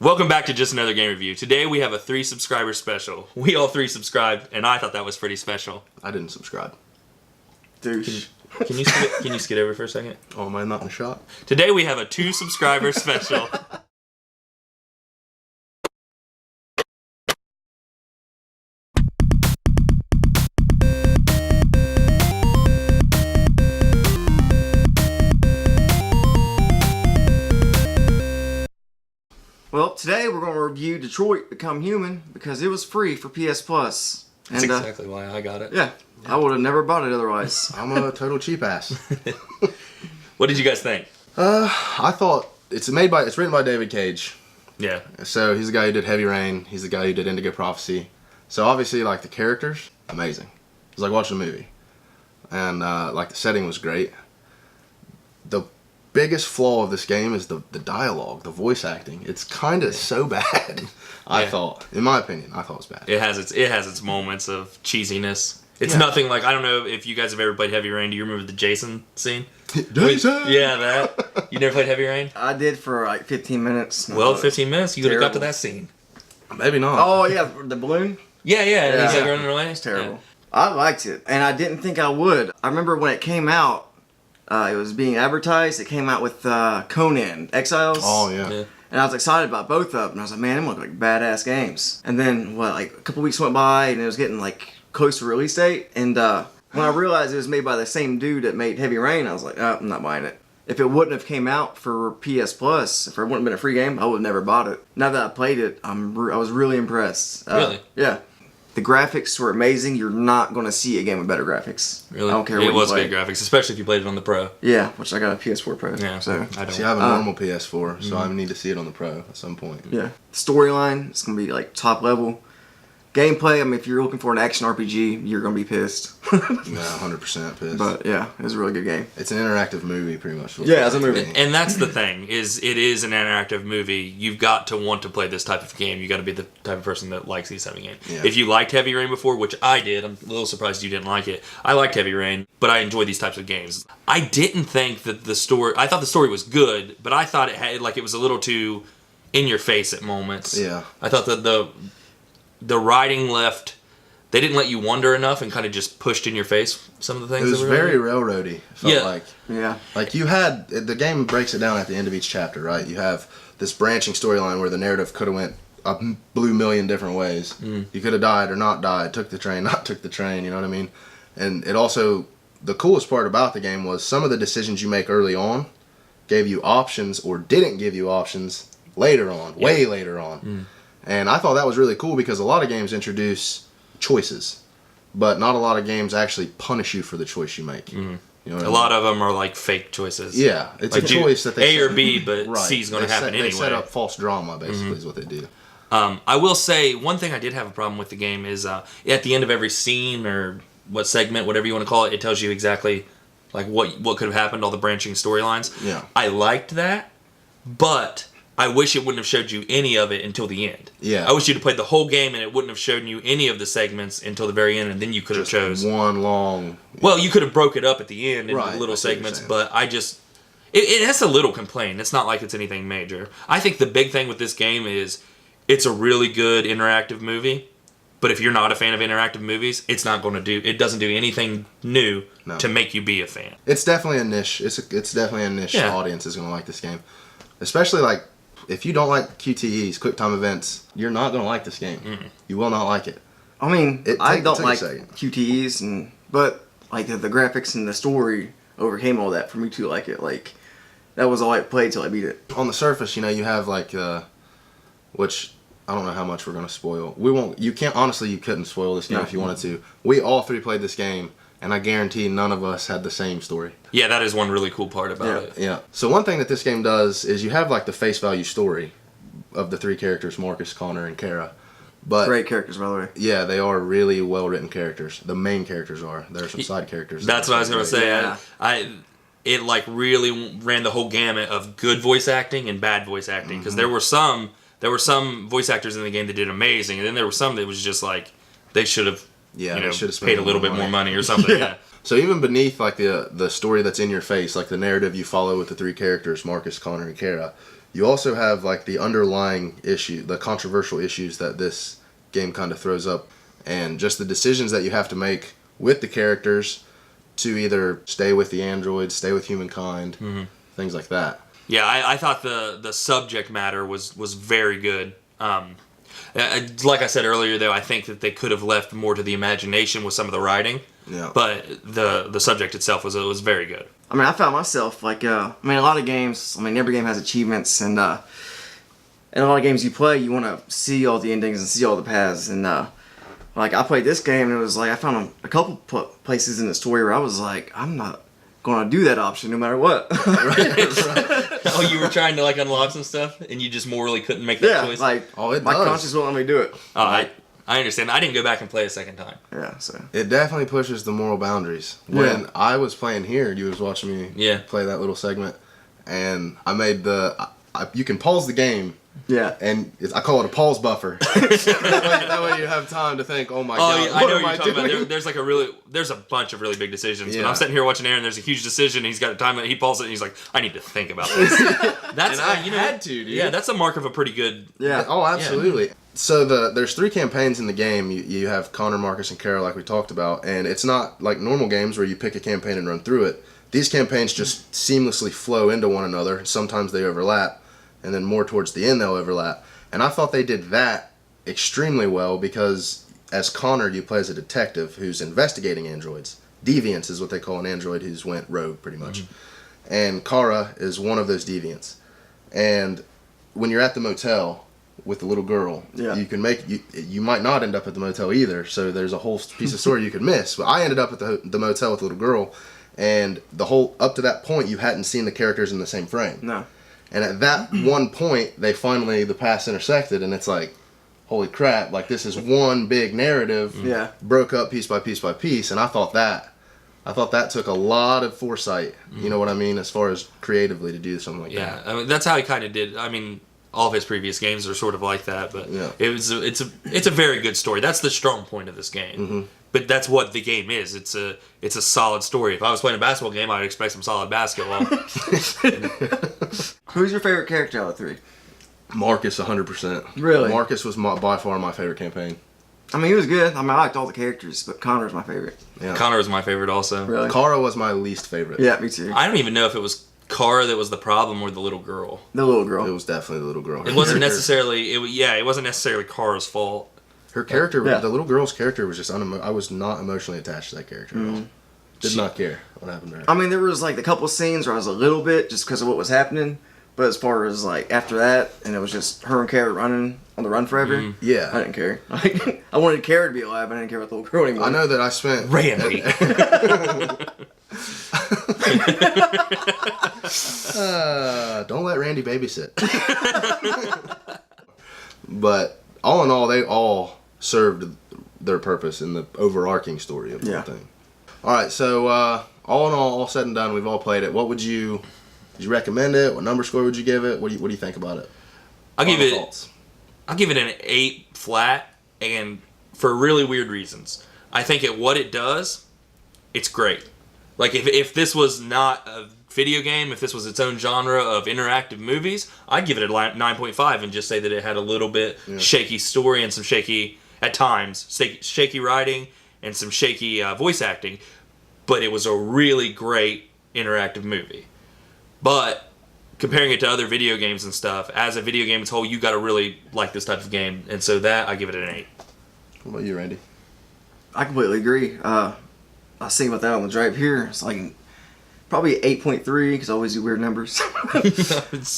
Welcome back to Just Another Game Review. Today we have a 3 subscriber special. We all 3 subscribed, and I thought that was pretty special. I didn't subscribe. Douche. Can you skid over for a second? Oh, am I not in the shot? Today we have a 2 subscriber special. Well, today we're going to review Detroit Become Human because it was free for PS Plus. That's exactly why I got it. Yeah, I would have never bought it otherwise. I'm a total cheap ass. What did you guys think? I thought it's written by David Cage. Yeah. So he's the guy who did Heavy Rain. He's the guy who did Indigo Prophecy. So obviously, like, the characters, amazing. It was like watching a movie. And like, the setting was great. The biggest flaw of this game is the dialogue, the voice acting. It's kind of so bad. I thought, in my opinion, I thought it was bad. It has its moments of cheesiness. It's nothing like, I don't know if you guys have ever played Heavy Rain. Do you remember the Jason scene? Jason! Yeah, that. You never played Heavy Rain? I did for like 15 minutes. Well, 15 minutes, you could have got to that scene. Maybe not. Oh, yeah, the balloon? Yeah. He's like running away. It's terrible. Yeah. I liked it, and I didn't think I would. I remember when it came out, it was being advertised. It came out with Conan Exiles. Oh, yeah. And I was excited about both of them. And I was like, man, them look like badass games. And then, like a couple weeks went by, and it was getting, like, close to release date. And when I realized it was made by the same dude that made Heavy Rain, I was like, oh, I'm not buying it. If it wouldn't have came out for PS Plus, if it wouldn't have been a free game, I would have never bought it. Now that I played it, I was really impressed. Really? Yeah. The graphics were amazing. You're not going to see a game with better graphics. Really? I don't care what it you was play. good graphics, especially if you played it on the Pro. Yeah, which I got a PS4 Pro. Yeah, so I don't. See, I have a normal PS4, so I need to see it on the Pro at some point. Yeah. Storyline, it's going to be like top level. Gameplay, I mean, if you're looking for an action RPG, you're going to be pissed. Yeah, 100% pissed. But yeah, it was a really good game. It's an interactive movie, pretty much. Yeah, it's a movie. And that's the thing, is it is an interactive movie. You've got to want to play this type of game. You got to be the type of person that likes these type of games. Yeah. If you liked Heavy Rain before, which I did, I'm a little surprised you didn't like it. I liked Heavy Rain, but I enjoy these types of games. I didn't think that I thought the story was good, but I thought it was a little too in your face at moments. Yeah. I thought that the writing left. They didn't let you wonder enough and kind of just pushed in your face some of the things. It was very railroady. Felt like. Yeah. Like the game breaks it down at the end of each chapter, right? You have this branching storyline where the narrative could have went a blue million different ways. You could have died or not died, took the train, not took the train, you know what I mean? And it also, the coolest part about the game was some of the decisions you make early on gave you options or didn't give you options later on, way later on. And I thought that was really cool because a lot of games introduce choices, but not a lot of games actually punish you for the choice you make. You know what I mean? lot of them are like fake choices. Yeah, it's like a choice that they A or B, but right. C is going to happen anyway. They set up false drama, basically, is what they do. I will say one thing I did have a problem with the game is at the end of every scene or what segment, whatever you want to call it, it tells you exactly like what could have happened, all the branching storylines. Yeah, I liked that, but I wish it wouldn't have showed you any of it until the end. Yeah. I wish you'd have played the whole game and it wouldn't have shown you any of the segments until the very end, and then you could have chose one long. Well, you could have broke it up at the end into Right, little I see what you're segments, saying. but it has a little complaint. It's not like it's anything major. I think the big thing with this game is it's a really good interactive movie, but if you're not a fan of interactive movies, it doesn't do anything new to make you be a fan. It's definitely a niche. It's definitely a niche audience is going to like this game, especially like. If you don't like QTEs, quick time events, you're not going to like this game. You will not like it. I mean, I don't like QTEs, but like the graphics and the story overcame all that for me to like it. Like, that was all I played till I beat it. On the surface, you have like, which I don't know how much we're going to spoil. We won't, you couldn't spoil this game if you wanted to. We all 3 played this game, and I guarantee none of us had the same story. Yeah, that is one really cool part about it. Yeah. So one thing that this game does is you have like the face value story of the 3 characters, Marcus, Connor, and Kara. But great characters, by the way. Yeah, they are really well written characters. The main characters are. There are some side characters. That's what I was going to say. Yeah. It like really ran the whole gamut of good voice acting and bad voice acting, because there were some voice actors in the game that did amazing, and then there were some that was just like they should have paid a little bit more money or something. Yeah. So even beneath like the story that's in your face, like the narrative you follow with the 3 characters, Marcus, Connor, and Kara, you also have like the underlying issue, the controversial issues that this game kind of throws up, and just the decisions that you have to make with the characters to either stay with the androids, stay with humankind, things like that. Yeah, I thought the subject matter was very good. Like I said earlier, though, I think that they could have left more to the imagination with some of the writing. Yeah. But the subject itself was very good. I mean, I found myself like, a lot of games. I mean, every game has achievements, and in a lot of games you play, you want to see all the endings and see all the paths. And like I played this game, and it was like I found a couple places in the story where I was like, I'm not going to do that option no matter what. Oh, you were trying to like unlock some stuff, and you just morally couldn't make that choice. Like it my does. conscience won't let me do it. Oh, I understand. I didn't go back and play a second time. Yeah, so It definitely pushes the moral boundaries. Yeah. When I was playing here, you was watching me play that little segment, and I made you can pause the game. yeah. And I call it a pause buffer. that way you have time to think, oh my god, Yeah, I know what what am you're talking doing? about. There's a bunch of really big decisions. Yeah. But I'm sitting here watching Aaron. There's a huge decision. He's got a time. He pauses it. And he's like, I need to think about this. That's And I had to, dude. Yeah, that's a mark of a pretty good. Yeah. Oh, absolutely. So there's 3 campaigns in the game. You have Connor, Marcus, and Kara, like we talked about, and it's not like normal games where you pick a campaign and run through it. These campaigns just seamlessly flow into one another. Sometimes they overlap, and then more towards the end they'll overlap. And I thought they did that extremely well because as Connor, you play as a detective who's investigating androids. Deviants is what they call an android who's went rogue, pretty much. And Kara is one of those deviants. And when you're at the motel with the little girl, you can you might not end up at the motel either. So there's a whole piece of story you could miss. But I ended up at the motel with the little girl, and up to that point, you hadn't seen the characters in the same frame. No. And at that one point, the paths intersected, and it's like, holy crap, like this is one big narrative, broke up piece by piece by piece, and I thought that took a lot of foresight, you know what I mean, as far as creatively to do something like that. Yeah, I mean, that's how he kind of did. I mean, all of his previous games are sort of like that, but it's a very good story. That's the strong point of this game. But that's what the game is. It's a solid story. If I was playing a basketball game, I'd expect some solid basketball. Who's your favorite character out of the 3? Marcus, 100%. Really? Marcus was by far my favorite campaign. I mean, he was good. I mean, I liked all the characters, but Connor's my favorite. Yeah. Connor was my favorite also. Really? Kara was my least favorite. Yeah, me too. I don't even know if it was Kara that was the problem or the little girl. The little girl. It was definitely the little girl. It wasn't necessarily. It wasn't necessarily Kara's fault. Her character, the little girl's character was just I was not emotionally attached to that character at all. Did not care what happened to her. I mean, there was like a couple scenes where I was a little bit just because of what was happening, but as far as like after that, and it was just her and Kara running on the run forever. Yeah. I didn't care. Like, I wanted Kara to be alive, but I didn't care about the little girl anymore. I know that I spent Randy. Don't let Randy babysit. But all in all, they all served their purpose in the overarching story of the whole thing. All right, so all in all said and done, we've all played it. Would you recommend it? What number score would you give it? What do you think about it? I'll give it an 8 flat, and for really weird reasons. I think what it does, it's great. Like if this was not a video game, if this was its own genre of interactive movies, I'd give it a 9.5 and just say that it had a little bit shaky story and some shaky, at times, shaky writing and some shaky voice acting. But it was a really great interactive movie. But comparing it to other video games and stuff, as a video game as a whole, you got to really like this type of game. And so I give it an 8. What about you, Randy? I completely agree. I was thinking about that on the drive here. It's like probably 8.3 because I always do weird numbers.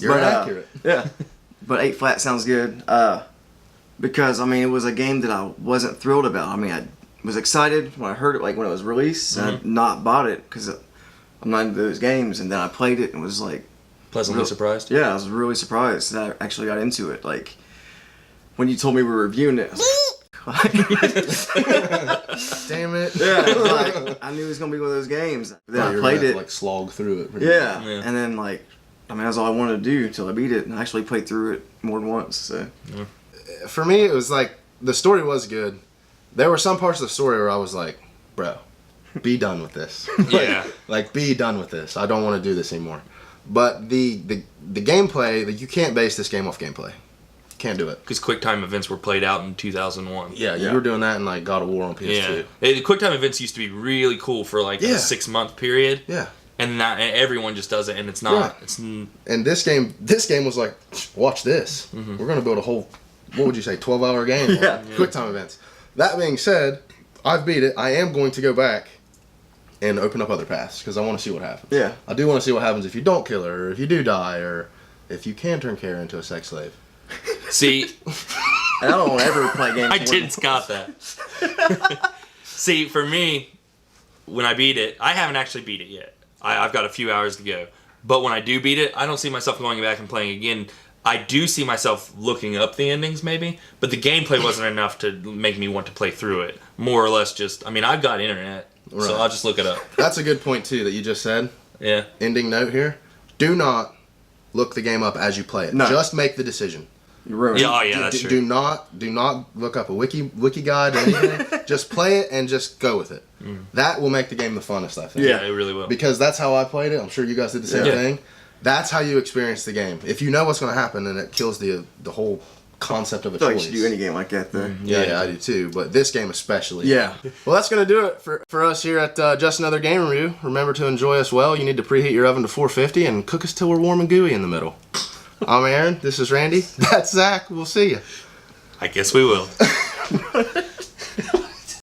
You're accurate. Yeah, but 8 flat sounds good. Because I mean, it was a game that I wasn't thrilled about. I mean, I was excited when I heard it, like when it was released, and I not bought it because I'm not into those games. And then I played it and was like Pleasantly surprised? Yeah, I was really surprised that I actually got into it. Like when you told me we were reviewing it. I was Damn it. yeah, like, I knew it was gonna be one of those games. Then I played it, like slog through it. yeah, and then like, I mean, that's all I wanted to do until I beat it, and I actually played through it more than once. So, For me, it was like the story was good. There were some parts of the story where I was like, "Bro, be done with this." Yeah. Like, be done with this. I don't want to do this anymore. But the gameplay, you can't base this game off gameplay. Can't do it. Because QuickTime events were played out in 2001. Yeah, you were doing that in like God of War on PS2. Yeah. QuickTime events used to be really cool for like a 6-month period. Yeah. And everyone just does it, and it's not. Right. And this game was like, watch this. Mm-hmm. We're gonna build a whole, what would you say, 12-hour game? Yeah. QuickTime events. That being said, I've beat it. I am going to go back and open up other paths because I want to see what happens. Yeah. I do want to see what happens if you don't kill her, or if you do die, or if you can turn Kara into a sex slave. See, I don't want to ever play games. I did Scott that. See, for me, when I beat it, I haven't actually beat it yet. I've got a few hours to go. But when I do beat it, I don't see myself going back and playing again. I do see myself looking up the endings, maybe. But the gameplay wasn't enough to make me want to play through it. More or less just, I mean, I've got internet, so I'll just look it up. That's a good point, too, that you just said. Yeah. Ending note here. Do not look the game up as you play it. No. Just make the decision. You ruined Yeah, it. that's true. Do not look up a wiki guide or anything. Just play it and just go with it. That will make the game the funnest, I think. Yeah, it really will. Because that's how I played it. I'm sure you guys did the same thing. That's how you experience the game. If you know what's going to happen, then it kills the whole concept of a I feel like choice. you should do any game like that, though. Yeah, I do too. But this game especially. Yeah. Well, that's going to do it for us here at Just Another Game Review. Remember to enjoy us well. You need to preheat your oven to 450 and cook us till we're warm and gooey in the middle. I'm Aaron. This is Randy. That's Zach. We'll see you. I guess we will.